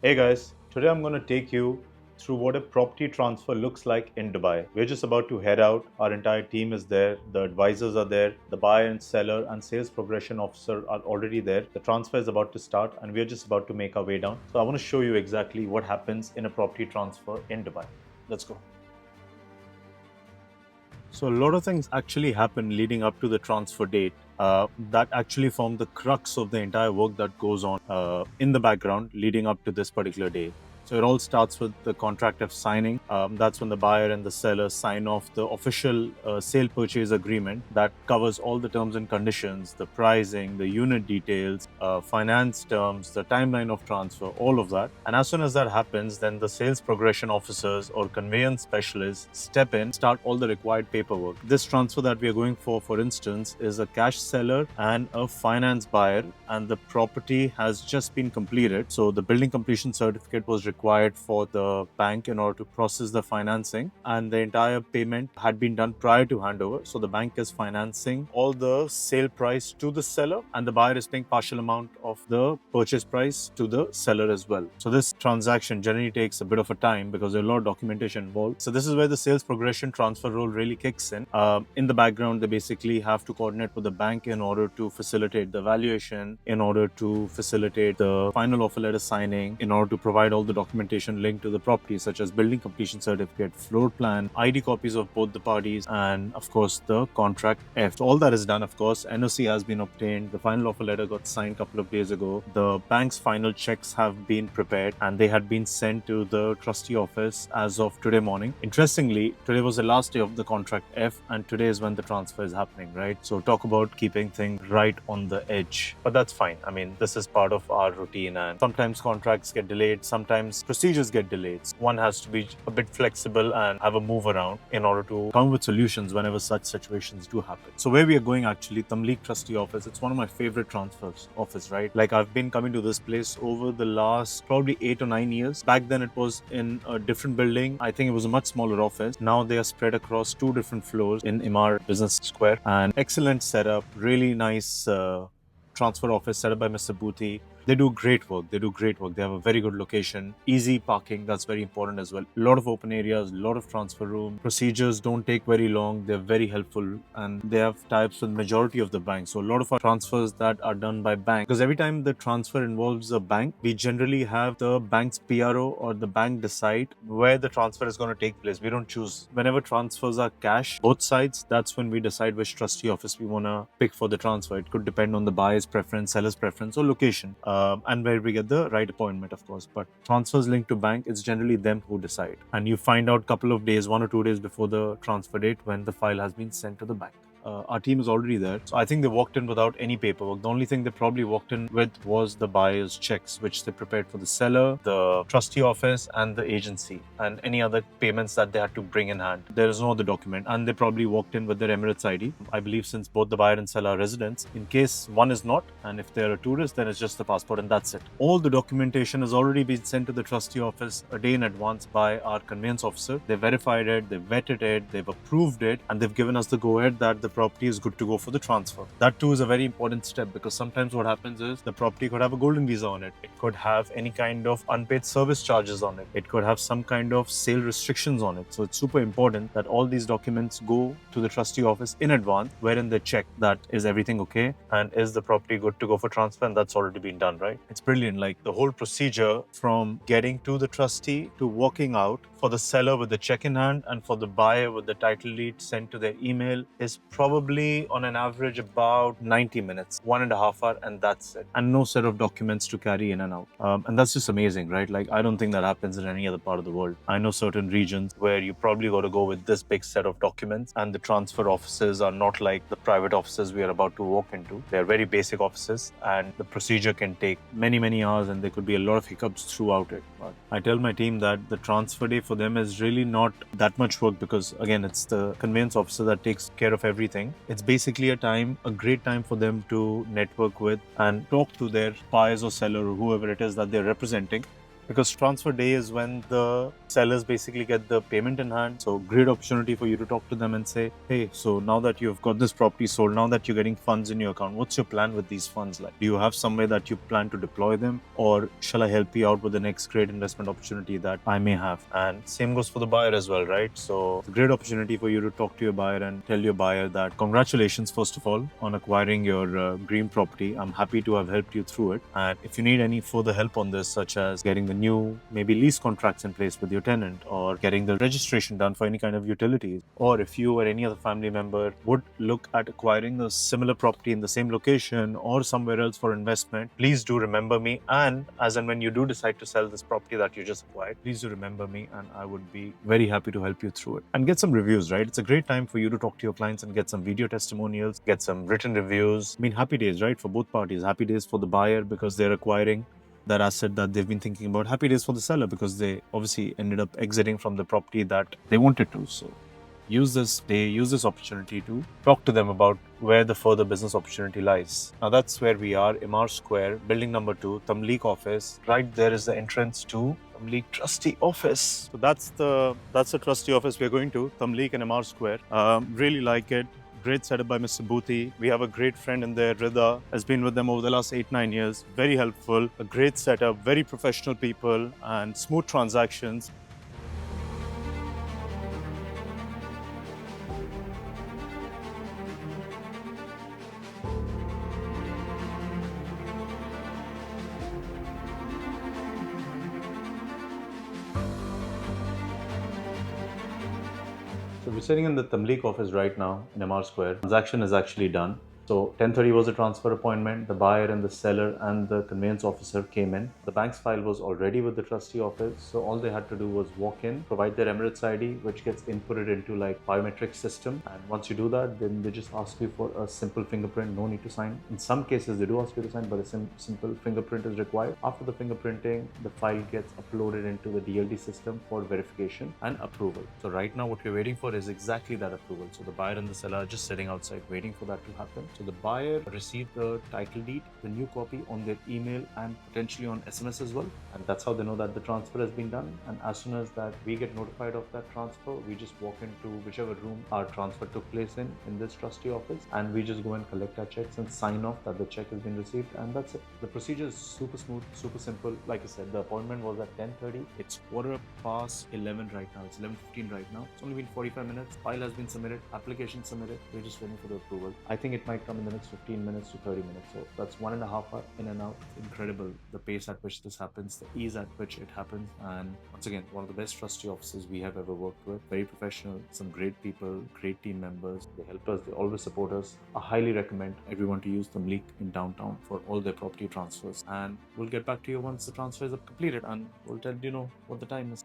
Hey guys, today I'm going to take you through what a property transfer looks like in Dubai. We're just about to head out. Our entire team is there. The advisors are there. The buyer and seller and sales progression officer are already there. The transfer is about to start and we're just about to make our way down. So I want to show you exactly what happens in a property transfer in Dubai. Let's go. So a lot of things actually happen leading up to the transfer date that actually form the crux of the entire work that goes on in the background leading up to this particular day. So it all starts with the contract of signing. That's when the buyer and the seller sign off the official sale purchase agreement that covers all the terms and conditions, the pricing, the unit details, finance terms, the timeline of transfer, all of that. And as soon as that happens, then the sales progression officers or conveyance specialists step in, start all the required paperwork. This transfer that we are going for instance, is a cash seller and a finance buyer, and the property has just been completed. So the building completion certificate was required for the bank in order to process the financing, and the entire payment had been done prior to handover. So the bank is financing all the sale price to the seller, and the buyer is paying partial amount of the purchase price to the seller as well. So this transaction generally takes a bit of a time because there's a lot of documentation involved. So this is where the sales progression transfer role really kicks in. In the background, they basically have to coordinate with the bank in order to facilitate the valuation, in order to facilitate the final offer letter signing, in order to provide all the documentation linked to the property, such as building completion certificate, floor plan, ID copies of both the parties, and of course the contract F. So all that is done, of course. NOC has been obtained. The final offer letter got signed a couple of days ago. The bank's final checks have been prepared and they had been sent to the trustee office as of today morning. Interestingly, today was the last day of the contract F, and today is when the transfer is happening, right? So talk about keeping things right on the edge. But that's fine. I mean, this is part of our routine, and sometimes contracts get delayed, sometimes procedures get delayed. One has to be a bit flexible and have a move around in order to come with solutions whenever such situations do happen. So where we are going actually, Tamleek Trustee Office, it's one of my favorite transfers office, right? Like I've been coming to this place over the last probably 8 or 9 years. Back then it was in a different building. I think it was a much smaller office. Now they are spread across 2 different floors in Imar Business Square, and excellent setup, really nice transfer office set up by Mr. Boothi. They do great work. They have a very good location, easy parking. That's very important as well. A lot of open areas, a lot of transfer room. Procedures don't take very long. They're very helpful, and they have types with majority of the banks. So a lot of our transfers that are done by bank, because every time the transfer involves a bank, we generally have the bank's PRO or the bank decide where the transfer is going to take place. We don't choose. Whenever transfers are cash, both sides, that's when we decide which trustee office we want to pick for the transfer. It could depend on the buyer's preference, seller's preference, or location. And where we get the right appointment, of course. But transfers linked to bank, it's generally them who decide. And you find out a couple of days, 1 or 2 days before the transfer date, when the file has been sent to the bank. Our team is already there. So I think they walked in without any paperwork. The only thing they probably walked in with was the buyer's checks, which they prepared for the seller, the trustee office, and the agency, and any other payments that they had to bring in hand. There is no other document. And they probably walked in with their Emirates ID. I believe since both the buyer and seller are residents, in case one is not, and if they're a tourist, then it's just the passport and that's it. All the documentation has already been sent to the trustee office a day in advance by our conveyance officer. They verified it, they vetted it, they've approved it, and they've given us the go-ahead that the property is good to go for the transfer. That too is a very important step, because sometimes what happens is the property could have a golden visa on it. It could have any kind of unpaid service charges on it. It could have some kind of sale restrictions on it. So it's super important that all these documents go to the trustee office in advance, wherein they check that is everything okay and is the property good to go for transfer, and that's already been done, right? It's brilliant. Like the whole procedure from getting to the trustee to walking out, for the seller with the check in hand and for the buyer with the title deed sent to their email, is probably on an average about 90 minutes, 1.5 hours, and that's it. And no set of documents to carry in and out. And that's just amazing, right? Like I don't think that happens in any other part of the world. I know certain regions where you probably got to go with this big set of documents, and the transfer offices are not like the private offices we are about to walk into. They're very basic offices, and the procedure can take many hours, and there could be a lot of hiccups throughout it. But I tell my team that the transfer day for them is really not that much work, because again, it's the conveyance officer that takes care of everything. It's basically a great time for them to network with and talk to their buyers or seller or whoever it is that they're representing, because transfer day is when the sellers basically get the payment in hand. So great opportunity for you to talk to them and say, hey, so now that you've got this property sold, now that you're getting funds in your account, what's your plan with these funds? Like, do you have somewhere that you plan to deploy them, or shall I help you out with the next great investment opportunity that I may have? And same goes for the buyer as well, right? So it's a great opportunity for you to talk to your buyer and tell your buyer that congratulations, first of all, on acquiring your dream property. I'm happy to have helped you through it. And if you need any further help on this, such as getting the new maybe lease contracts in place with your tenant, or getting the registration done for any kind of utilities, or if you or any other family member would look at acquiring a similar property in the same location or somewhere else for investment, please do remember me. And as and when you do decide to sell this property that you just acquired, please do remember me, and I would be very happy to help you through it. And get some reviews, right? It's a great time for you to talk to your clients and get some video testimonials, get some written reviews. I mean, happy days, right? For both parties. Happy days for the buyer because they're acquiring that asset that they've been thinking about. Happy days for the seller because they obviously ended up exiting from the property that they wanted to. So use this opportunity to talk to them about where the further business opportunity lies. Now that's where we are, Imar Square, building number 2, Tamleek office. Right there is the entrance to Tamleek Trustee office. So that's the trustee office we're going to, Tamleek and Imar Square. Really like it. Great setup by Mr. Boothi. We have a great friend in there, Rida, has been with them over the last 8-9 years. Very helpful, a great setup, very professional people, and smooth transactions. So we're sitting in the Tamleek office right now in MR Square. Transaction is actually done. So 10:30 was a transfer appointment. The buyer and the seller and the conveyance officer came in. The bank's file was already with the trustee office. So all they had to do was walk in, provide their Emirates ID, which gets inputted into like biometric system. And once you do that, then they just ask you for a simple fingerprint. No need to sign. In some cases, they do ask you to sign, but a simple fingerprint is required. After the fingerprinting, the file gets uploaded into the DLD system for verification and approval. So right now, what we're waiting for is exactly that approval. So the buyer and the seller are just sitting outside waiting for that to happen. So the buyer received the title deed, the new copy, on their email and potentially on SMS as well. And that's how they know that the transfer has been done. And as soon as that we get notified of that transfer, we just walk into whichever room our transfer took place in this trustee office, and we just go and collect our checks and sign off that the check has been received, and that's it. The procedure is super smooth, super simple. Like I said, the appointment was at 10:30. It's 11:15 right now. It's 11:15 right now. It's only been 45 minutes. File has been submitted, application submitted. We're just waiting for the approval. I think it might come in the next 15 minutes to 30 minutes. So that's 1.5 hours in and out. It's incredible the pace at which this happens, the ease at which it happens. And once again, one of the best trustee offices we have ever worked with. Very professional, some great people, great team members. They help us, they always support us. I highly recommend everyone to use Tamleek in downtown for all their property transfers. And we'll get back to you once the transfers are completed, and we'll tell you know what the time is.